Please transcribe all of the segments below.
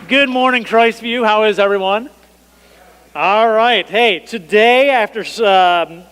Good morning, Christview. How is everyone? All right. Hey, today after,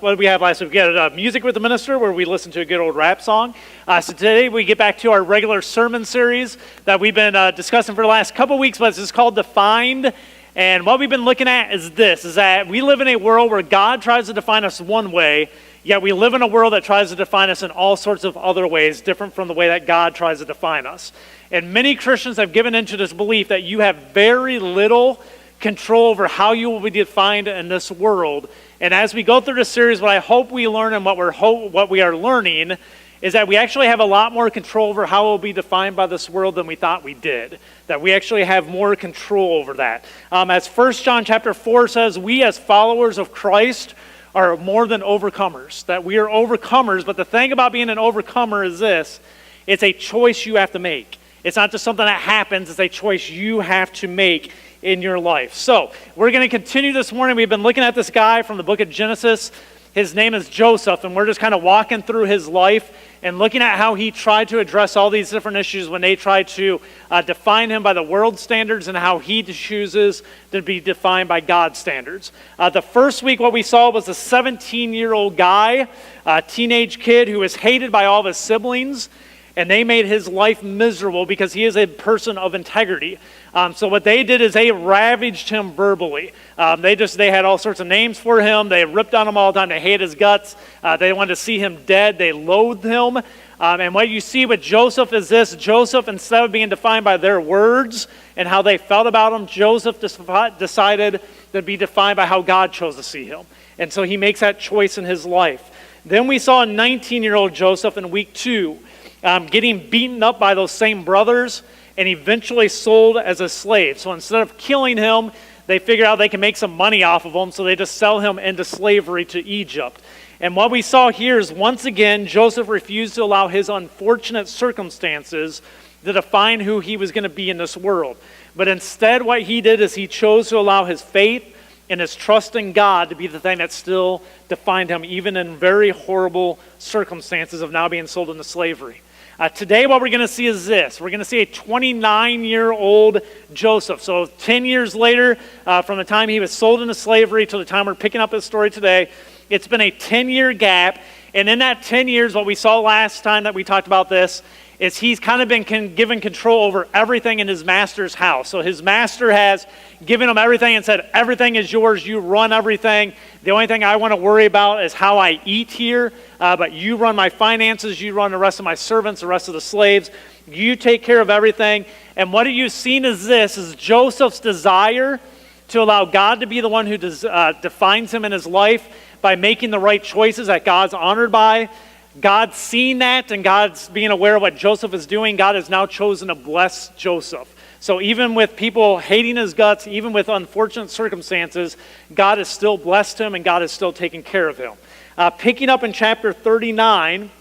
what did we have last week? We had Music with the Minister where we listened to a good old rap song. So today we get back to our regular sermon series that we've been discussing for the last couple weeks, but it's called Defined. And what we've been looking at is that we live in a world where God tries to define us one way, yet we live in a world that tries to define us in all sorts of other ways, different from the way that God tries to define us. And many Christians have given into this belief that you have very little control over how you will be defined in this world. And as we go through this series, what I hope we learn and what we are learning is that we actually have a lot more control over how we'll be defined by this world than we thought we did. That we actually have more control over that. As 1 John chapter 4 says, we as followers of Christ are more than overcomers. That we are overcomers, but the thing about being an overcomer is this: it's a choice you have to make. It's not just something that happens, it's a choice you have to make in your life. So, we're going to continue this morning. We've been looking at this guy from the book of Genesis. His name is Joseph, and we're just kind of walking through his life and looking at how he tried to address all these different issues when they tried to define him by the world standards and how he chooses to be defined by God's standards. The first week, what we saw was a 17-year-old guy, a teenage kid who was hated by all of his siblings, and they made his life miserable because he is a person of integrity. So what they did is they ravaged him verbally. They had all sorts of names for him. They ripped on him all the time. They hated his guts. They wanted to see him dead. They loathed him. And what you see with Joseph is this: Joseph, instead of being defined by their words and how they felt about him, Joseph decided to be defined by how God chose to see him. And so he makes that choice in his life. Then we saw a 19-year-old Joseph in week 2. Getting beaten up by those same brothers and eventually sold as a slave. So instead of killing him, they figure out they can make some money off of him, so they just sell him into slavery to Egypt. And what we saw here is, once again, Joseph refused to allow his unfortunate circumstances to define who he was going to be in this world. But instead, what he did is he chose to allow his faith and his trust in God to be the thing that still defined him, even in very horrible circumstances of now being sold into slavery. Today what we're going to see is this. We're going to see a 29-year-old Joseph. So 10 years later, from the time he was sold into slavery to the time we're picking up his story today, it's been a 10-year gap. And in that 10 years, what we saw last time that we talked about this is he's kind of been given control over everything in his master's house. So his master has given him everything and said, everything is yours, you run everything. The only thing I want to worry about is how I eat here, but you run my finances, you run the rest of my servants, the rest of the slaves. You take care of everything. And what you've seen is this, is Joseph's desire to allow God to be the one who defines him in his life by making the right choices that God's honored by. God's seen that, and God's being aware of what Joseph is doing. God has now chosen to bless Joseph. So even with people hating his guts, even with unfortunate circumstances, God has still blessed him, and God is still taking care of him. Picking up in chapter 39,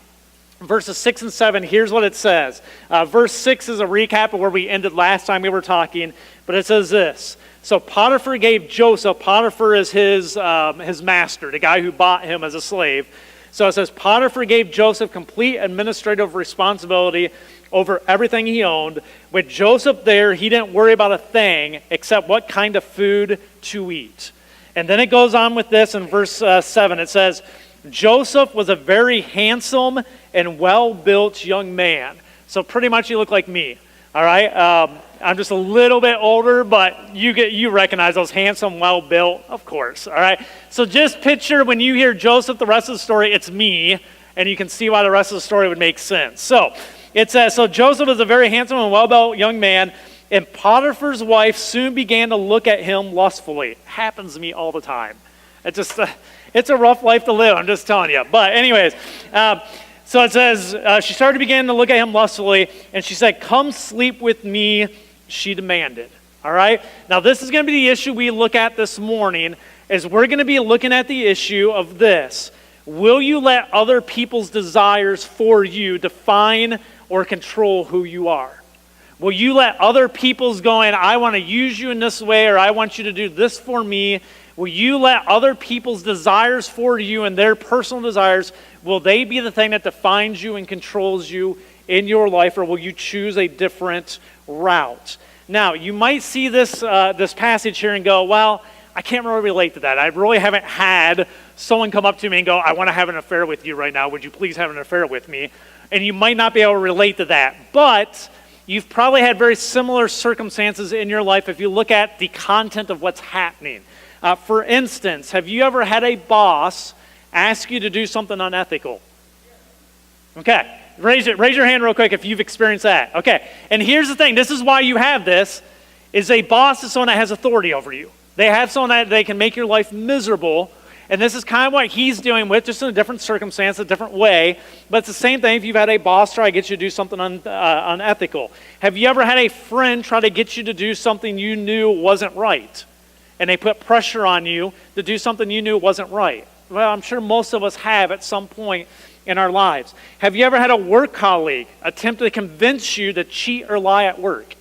verses 6 and 7, here's what it says. Verse 6 is a recap of where we ended last time we were talking, but it says this: So Potiphar gave Joseph, Potiphar is his master, the guy who bought him as a slave. So it says, Potiphar gave Joseph complete administrative responsibility over everything he owned. With Joseph there, he didn't worry about a thing except what kind of food to eat. And then it goes on with this in verse 7. It says, Joseph was a very handsome and well-built young man. So pretty much he looked like me. All right? I'm just a little bit older, but you recognize those handsome, well-built, of course. All right? So just picture when you hear Joseph, the rest of the story, it's me, and you can see why the rest of the story would make sense. So it says, so Joseph was a very handsome and well-built young man, and Potiphar's wife soon began to look at him lustfully. It happens to me all the time. It's a rough life to live, I'm just telling you. But anyways, so it says, she started to begin to look at him lustfully, and she said, come sleep with me, she demanded. All right? Now, this is going to be the issue we look at this morning, is we're going to be looking at the issue of this. Will you let other people's desires for you define or control who you are? Will you let other people's going, I want to use you in this way, or I want you to do this for me? Will you let other people's desires for you and their personal desires, will they be the thing that defines you and controls you in your life, or will you choose a different route? Now, you might see this passage here and go, well, I can't really relate to that. I really haven't had someone come up to me and go, I want to have an affair with you right now. Would you please have an affair with me? And you might not be able to relate to that. But you've probably had very similar circumstances in your life if you look at the content of what's happening. For instance, have you ever had a boss ask you to do something unethical? Okay, raise your hand real quick if you've experienced that. Okay, and here's the thing. This is why you have this, is a boss is someone that has authority over you. They have someone that they can make your life miserable, and this is kind of what he's dealing with, just in a different circumstance, a different way. But it's the same thing if you've had a boss try to get you to do something unethical. Have you ever had a friend try to get you to do something you knew wasn't right? And they put pressure on you to do something you knew wasn't right? Well, I'm sure most of us have at some point in our lives. Have you ever had a work colleague attempt to convince you to cheat or lie at work?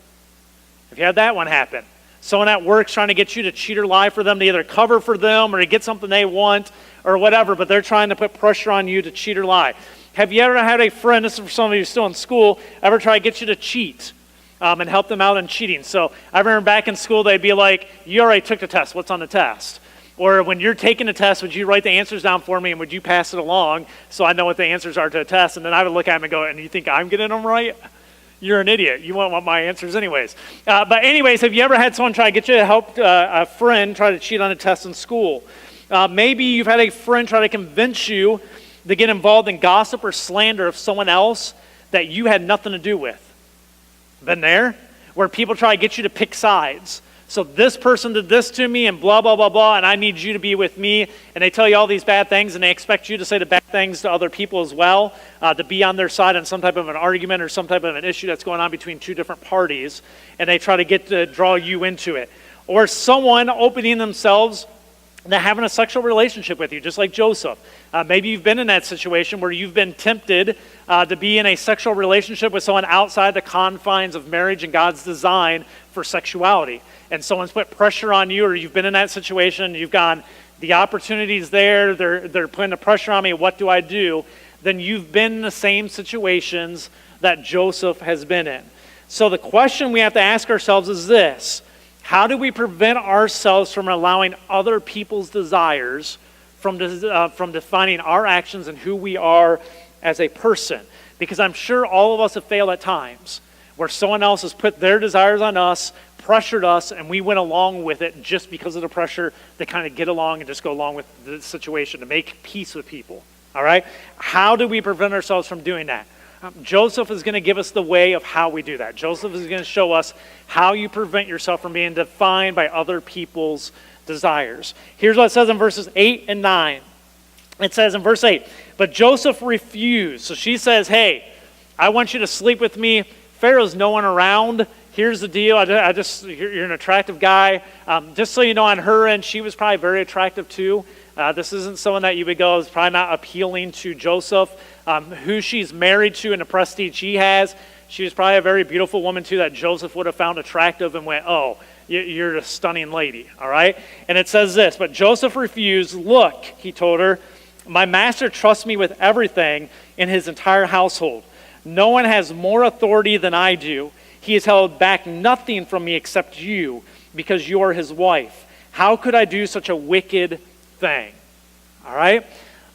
Have you had that one happen? Someone at work's trying to get you to cheat or lie for them to either cover for them or to get something they want or whatever, but they're trying to put pressure on you to cheat or lie. Have you ever had a friend, this is for some of you still in school, ever try to get you to cheat and help them out in cheating? So I remember back in school, they'd be like, you already took the test, what's on the test? Or when you're taking a test, would you write the answers down for me and would you pass it along so I know what the answers are to a test? And then I would look at them and go, and you think I'm getting them right? You're an idiot. You won't want my answers anyways. But anyways, have you ever had someone try to get you to help a friend try to cheat on a test in school? Maybe you've had a friend try to convince you to get involved in gossip or slander of someone else that you had nothing to do with. Been there? Where people try to get you to pick sides. So this person did this to me and blah, blah, blah, blah, and I need you to be with me. And they tell you all these bad things, and they expect you to say the bad things to other people as well, to be on their side on some type of an argument or some type of an issue that's going on between two different parties, and they try to get to draw you into it. Or someone opening themselves to having a sexual relationship with you, just like Joseph. Maybe you've been in that situation where you've been tempted to be in a sexual relationship with someone outside the confines of marriage and God's design for sexuality. And someone's put pressure on you, or you've been in that situation, you've gone, the opportunity's there, they're putting the pressure on me, what do I do? Then you've been in the same situations that Joseph has been in. So the question we have to ask ourselves is this: how do we prevent ourselves from allowing other people's desires from defining our actions and who we are as a person? Because I'm sure all of us have failed at times where someone else has put their desires on us, pressured us, and we went along with it just because of the pressure to kind of get along and just go along with the situation, to make peace with people. All right? How do we prevent ourselves from doing that? Joseph is going to give us the way of how we do that. Joseph is going to show us how you prevent yourself from being defined by other people's desires. Here's what it says in verses 8 and 9. It says in verse 8, but Joseph refused. So she says, hey, I want you to sleep with me. Pharaoh's no one around. Here's the deal. You're an attractive guy. Just so you know, on her end, she was probably very attractive too. This isn't someone that you would go is probably not appealing to Joseph. Who she's married to and the prestige he has, she was probably a very beautiful woman too that Joseph would have found attractive and went, oh, you're a stunning lady, all right? And it says this, but Joseph refused. Look, he told her, my master trusts me with everything in his entire household. No one has more authority than I do. He has held back nothing from me except you, because you are his wife. How could I do such a wicked thing? All right?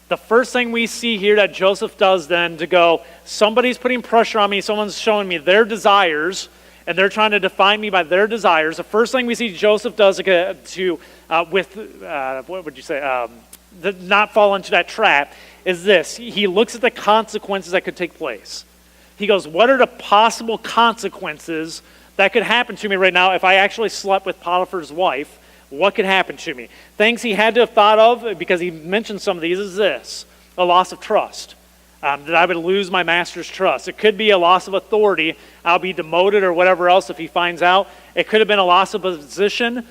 The first thing we see here that Joseph does then to go, somebody's putting pressure on me, someone's showing me their desires, and they're trying to define me by their desires. The first thing we see Joseph does to not fall into that trap is this. He looks at the consequences that could take place. He goes, what are the possible consequences that could happen to me right now if I actually slept with Potiphar's wife? What could happen to me? Things he had to have thought of, because he mentioned some of these, is this: a loss of trust. That I would lose my master's trust. It could be a loss of authority. I'll be demoted or whatever else if he finds out. It could have been a loss of position,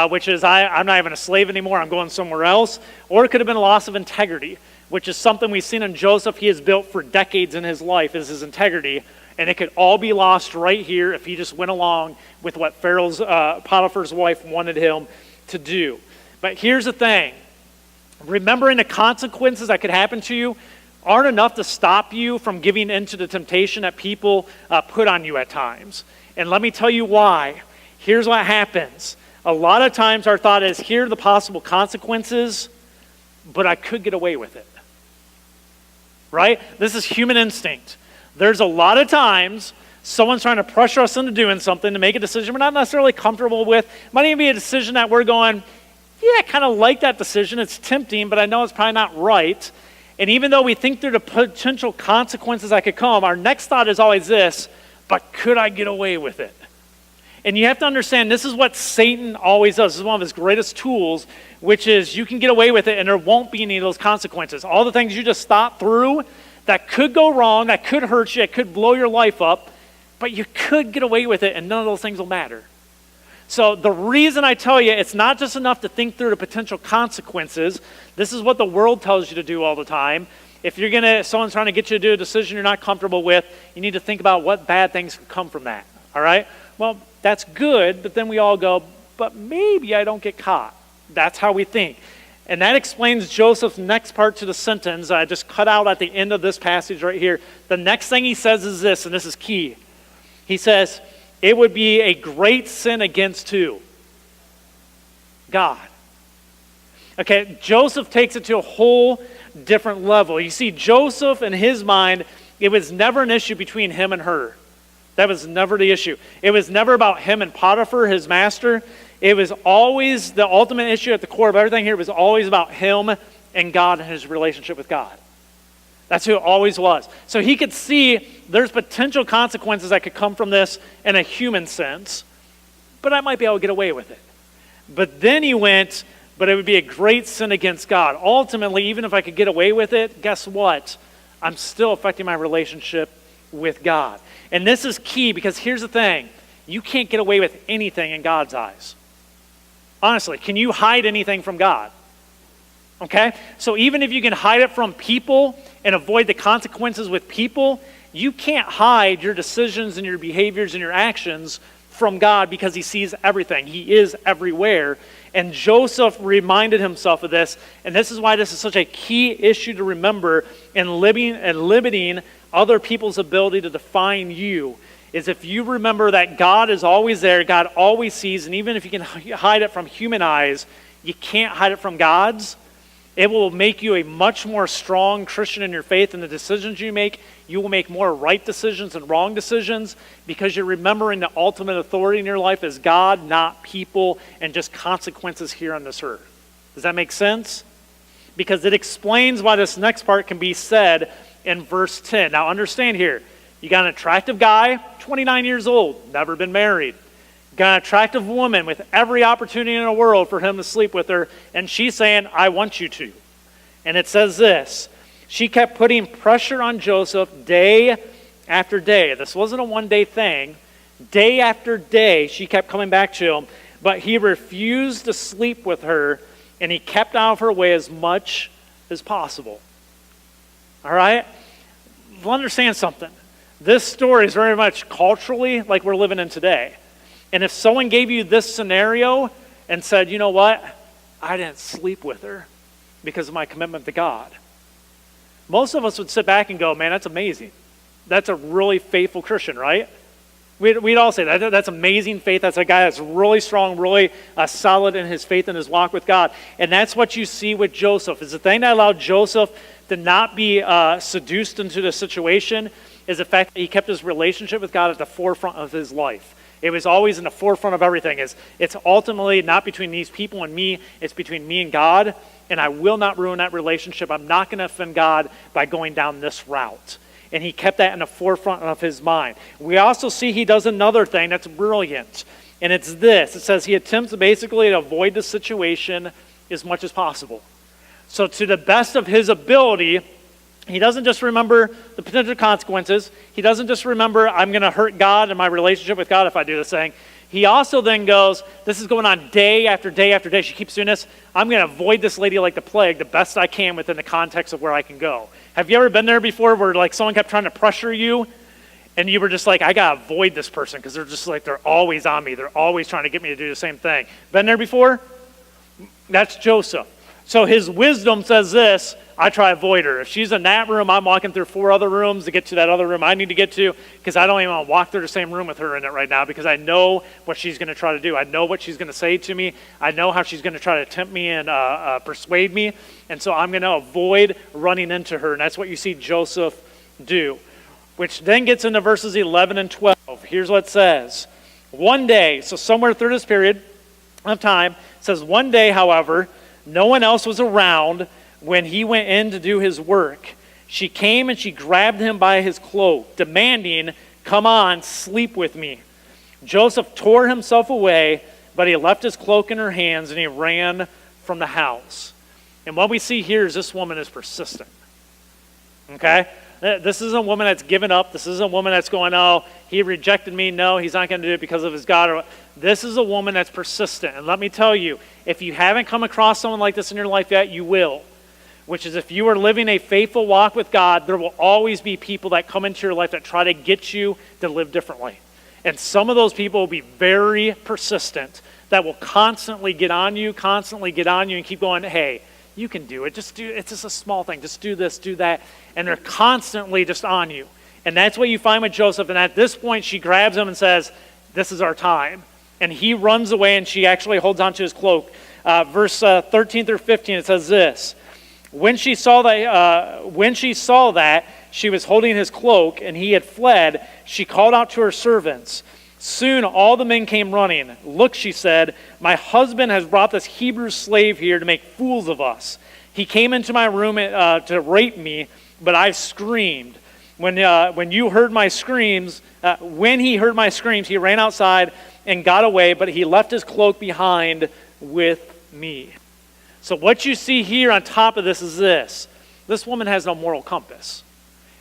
which is I'm not even a slave anymore, I'm going somewhere else. Or it could have been a loss of integrity, which is something we've seen in Joseph he has built for decades in his life, is his integrity. And it could all be lost right here if he just went along with what Potiphar's wife wanted him to do. But here's the thing. Remembering the consequences that could happen to you, aren't enough to stop you from giving in to the temptation that people put on you at times. And let me tell you why. Here's what happens. A lot of times our thought is, here are the possible consequences, but I could get away with it. Right? This is human instinct. There's a lot of times someone's trying to pressure us into doing something to make a decision we're not necessarily comfortable with. It might even be a decision that we're going, yeah, I kind of like that decision. It's tempting, but I know it's probably not right. And even though we think through the potential consequences that could come, our next thought is always this, but could I get away with it? And you have to understand, this is what Satan always does. This is one of his greatest tools, which is you can get away with it and there won't be any of those consequences. All the things you just thought through that could go wrong, that could hurt you, that could blow your life up, but you could get away with it and none of those things will matter. So the reason I tell you it's not just enough to think through the potential consequences. This is what the world tells you to do all the time. If someone's trying to get you to do a decision you're not comfortable with, you need to think about what bad things can come from that. All right? Well, that's good, but then we all go, but maybe I don't get caught. That's how we think. And that explains Joseph's next part to the sentence I just cut out at the end of this passage right here. The next thing he says is this, and this is key. He says, it would be a great sin against who? God. Okay, Joseph takes it to a whole different level. You see, Joseph, in his mind, it was never an issue between him and her. That was never the issue. It was never about him and Potiphar, his master. It was always the ultimate issue at the core of everything here. It was always about him and God and his relationship with God. That's who it always was. So he could see there's potential consequences that could come from this in a human sense, but I might be able to get away with it. But then he went, but it would be a great sin against God. Ultimately, even if I could get away with it, guess what? I'm still affecting my relationship with God. And this is key because here's the thing. You can't get away with anything in God's eyes. Honestly, can you hide anything from God? Okay? So even if you can hide it from people and avoid the consequences with people, you can't hide your decisions and your behaviors and your actions from God because he sees everything. He is everywhere. And Joseph reminded himself of this, and this is why this is such a key issue to remember in living and limiting other people's ability to define you, is if you remember that God is always there, God always sees, and even if you can hide it from human eyes, you can't hide it from God's. It will make you a much more strong Christian in your faith, and the decisions you make, you will make more right decisions than wrong decisions because you're remembering the ultimate authority in your life is God, not people, and just consequences here on this earth. Does that make sense? Because it explains why this next part can be said in verse 10. Now understand here, you got an attractive guy, 29 years old, never been married. Got an attractive woman with every opportunity in the world for him to sleep with her, and she's saying, I want you to. And it says this, she kept putting pressure on Joseph day after day. This wasn't a one-day thing. Day after day, she kept coming back to him, but he refused to sleep with her, and he kept out of her way as much as possible. All right? We'll understand something. This story is very much culturally like we're living in today. And if someone gave you this scenario and said, you know what? I didn't sleep with her because of my commitment to God. Most of us would sit back and go, man, that's amazing. That's a really faithful Christian, right? We'd all say that. That's amazing faith. That's a guy that's really strong, really solid in his faith and his walk with God. And that's what you see with Joseph. Is the thing that allowed Joseph to not be seduced into the situation is the fact that he kept his relationship with God at the forefront of his life. It was always in the forefront of everything. It's ultimately not between these people and me. It's between me and God, and I will not ruin that relationship. I'm not going to offend God by going down this route. And he kept that in the forefront of his mind. We also see he does another thing that's brilliant, and it's this. It says he attempts basically to avoid the situation as much as possible. So to the best of his ability, he doesn't just remember the potential consequences. He doesn't just remember, I'm going to hurt God and my relationship with God if I do this thing. He also then goes, this is going on day after day after day. She keeps doing this. I'm going to avoid this lady like the plague the best I can within the context of where I can go. Have you ever been there before where like someone kept trying to pressure you and you were just like, I got to avoid this person because they're just like, they're always on me. They're always trying to get me to do the same thing. Been there before? That's Joseph. So his wisdom says this, I try to avoid her. If she's in that room, I'm walking through 4 other rooms to get to that other room I need to get to, because I don't even want to walk through the same room with her in it right now, because I know what she's going to try to do. I know what she's going to say to me. I know how she's going to try to tempt me and persuade me, and so I'm going to avoid running into her, and that's what you see Joseph do, which then gets into verses 11 and 12. Here's what it says. One day, so somewhere through this period of time, it says, one day, however, no one else was around when he went in to do his work. She came and she grabbed him by his cloak, demanding, "Come on, sleep with me." Joseph tore himself away, but he left his cloak in her hands and he ran from the house. And what we see here is this woman is persistent. Okay? This isn't a woman that's given up. This isn't a woman that's going, "Oh, he rejected me. No, he's not going to do it because of his God." This is a woman that's persistent. And let me tell you, if you haven't come across someone like this in your life yet, you will. Which is, if you are living a faithful walk with God, there will always be people that come into your life that try to get you to live differently. And some of those people will be very persistent, that will constantly get on you and keep going, "Hey, you can do it. It's just a small thing. Just do this, do that." And they're constantly just on you. And that's what you find with Joseph. And at this point, she grabs him and says, "This is our time." And he runs away, and she actually holds onto his cloak. Verse 13 through 15, it says this. When she saw that she was holding his cloak and he had fled, she called out to her servants. Soon all the men came running. "Look," she said, "my husband has brought this Hebrew slave here to make fools of us. He came into my room to rape me, but I screamed. When he heard my screams, he ran outside and got away, but he left his cloak behind with me." So what you see here on top of this is this. This woman has no moral compass.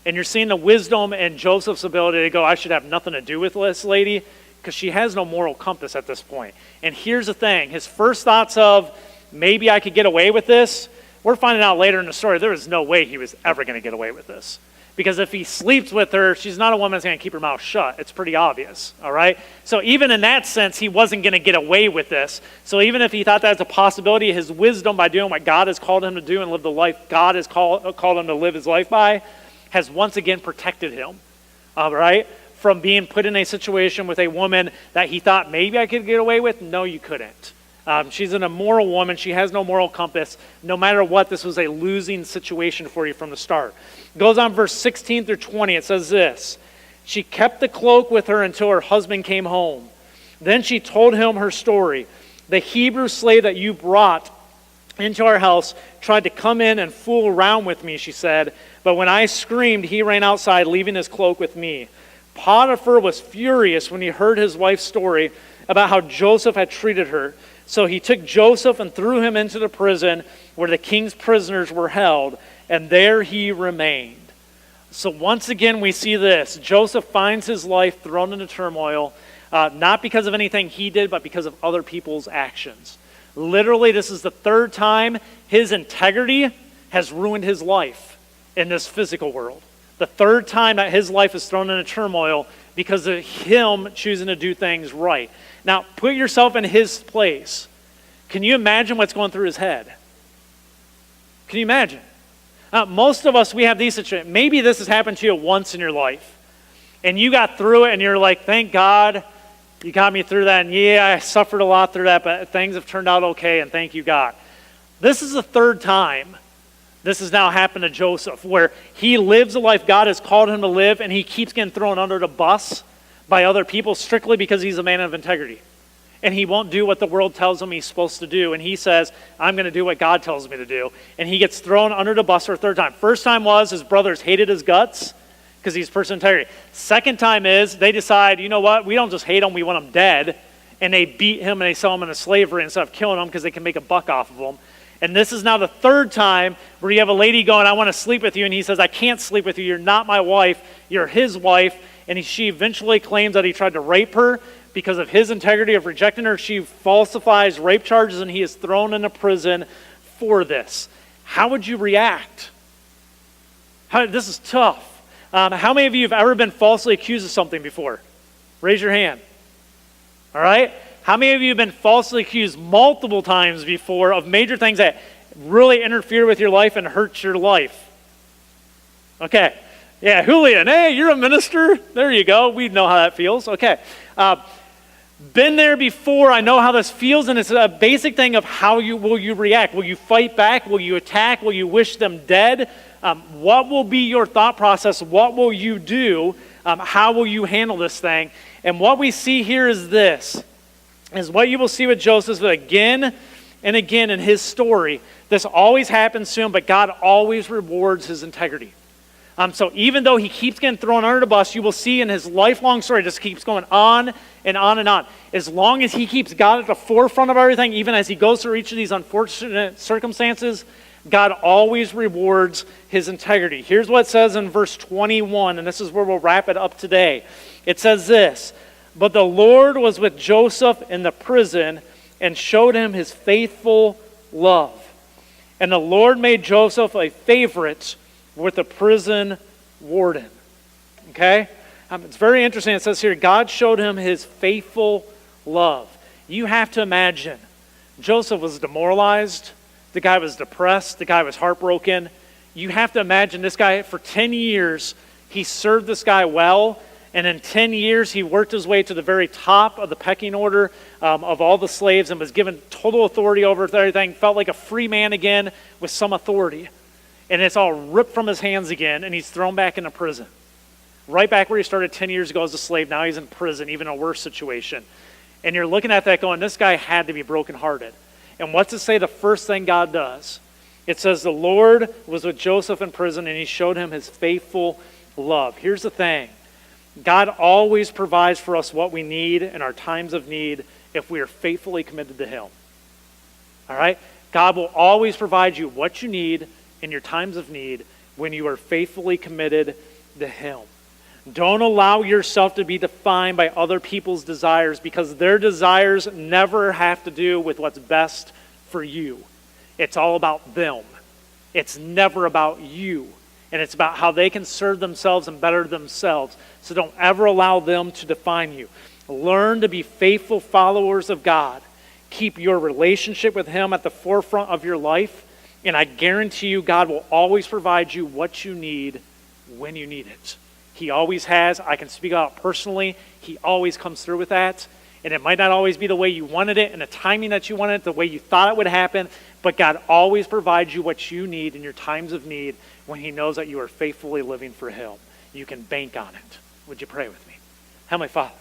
And you're seeing the wisdom and Joseph's ability to go, "I should have nothing to do with this lady," because she has no moral compass at this point. And here's the thing. His first thoughts of, "Maybe I could get away with this," we're finding out later in the story there was no way he was ever going to get away with this. Because if he sleeps with her, she's not a woman that's going to keep her mouth shut. It's pretty obvious, all right? So even in that sense, he wasn't going to get away with this. So even if he thought that was a possibility, his wisdom by doing what God has called him to do and live the life God has called him to live his life by has once again protected him, all right, from being put in a situation with a woman that he thought, "Maybe I could get away with." No, you couldn't. She's an immoral woman. She has no moral compass. No matter what, this was a losing situation for you from the start. Goes on verse 16 through 20. It says this. She kept the cloak with her until her husband came home. Then she told him her story. "The Hebrew slave that you brought into our house tried to come in and fool around with me," she said. "But when I screamed, he ran outside, leaving his cloak with me." Potiphar was furious when he heard his wife's story about how Joseph had treated her. So he took Joseph and threw him into the prison where the king's prisoners were held, and there he remained. So once again, we see this. Joseph finds his life thrown into turmoil, not because of anything he did, but because of other people's actions. Literally, this is the third time his integrity has ruined his life in this physical world. The third time that his life is thrown into turmoil because of him choosing to do things right. Now, put yourself in his place. Can you imagine what's going through his head? Can you imagine? Most of us, we have these situations. Maybe this has happened to you once in your life. And you got through it and you're like, "Thank God you got me through that. And yeah, I suffered a lot through that, but things have turned out okay, and thank you, God." This is the third time this has now happened to Joseph, where he lives a life God has called him to live, and he keeps getting thrown under the bus by other people strictly because he's a man of integrity. And he won't do what the world tells him he's supposed to do. And he says, "I'm going to do what God tells me to do." And he gets thrown under the bus for a third time. First time was his brothers hated his guts because he's a person of integrity. Second time is they decide, "You know what? We don't just hate him, we want him dead." And they beat him and they sell him into slavery instead of killing him because they can make a buck off of him. And this is now the third time where you have a lady going, "I want to sleep with you." And he says, "I can't sleep with you. You're not my wife. You're his wife." And she eventually claims that he tried to rape her. Because of his integrity of rejecting her, she falsifies rape charges and he is thrown into prison for this. How would you react? This is tough. How many of you have ever been falsely accused of something before? Raise your hand. All right? How many of you have been falsely accused multiple times before of major things that really interfere with your life and hurt your life? Okay. Yeah, Julian, hey, you're a minister. There you go. We know how that feels. Okay. Been there before. I know how this feels, and it's a basic thing of how will you react. Will you fight back? Will you attack? Will you wish them dead? What will be your thought process? What will you do? How will you handle this thing? And what we see here is this, is what you will see with Joseph again and again in his story. This always happens to him, but God always rewards his integrity. So even though he keeps getting thrown under the bus, you will see in his lifelong story, it just keeps going on and on and on. As long as he keeps God at the forefront of everything, even as he goes through each of these unfortunate circumstances, God always rewards his integrity. Here's what it says in verse 21, and this is where we'll wrap it up today. It says this, "But the Lord was with Joseph in the prison and showed him his faithful love. And the Lord made Joseph a favorite with the prison warden." Okay? It's very interesting. It says here, God showed him his faithful love. You have to imagine, Joseph was demoralized. The guy was depressed. The guy was heartbroken. You have to imagine this guy, for 10 years, he served this guy well. And in 10 years, he worked his way to the very top of the pecking order of all the slaves and was given total authority over everything. Felt like a free man again with some authority. And it's all ripped from his hands again, and he's thrown back into prison. Right back where he started 10 years ago as a slave, now he's in prison, even a worse situation. And you're looking at that going, this guy had to be brokenhearted. And what's it say the first thing God does? It says the Lord was with Joseph in prison, and he showed him his faithful love. Here's the thing. God always provides for us what we need in our times of need if we are faithfully committed to him. All right? God will always provide you what you need in your times of need when you are faithfully committed to him. Don't allow yourself to be defined by other people's desires, because their desires never have to do with what's best for you. It's all about them. It's never about you. And it's about how they can serve themselves and better themselves. So don't ever allow them to define you. Learn to be faithful followers of God. Keep your relationship with him at the forefront of your life. And I guarantee you, God will always provide you what you need when you need it. He always has. I can speak out personally. He always comes through with that. And it might not always be the way you wanted it and the timing that you wanted it, the way you thought it would happen. But God always provides you what you need in your times of need when he knows that you are faithfully living for him. You can bank on it. Would you pray with me? Heavenly Father,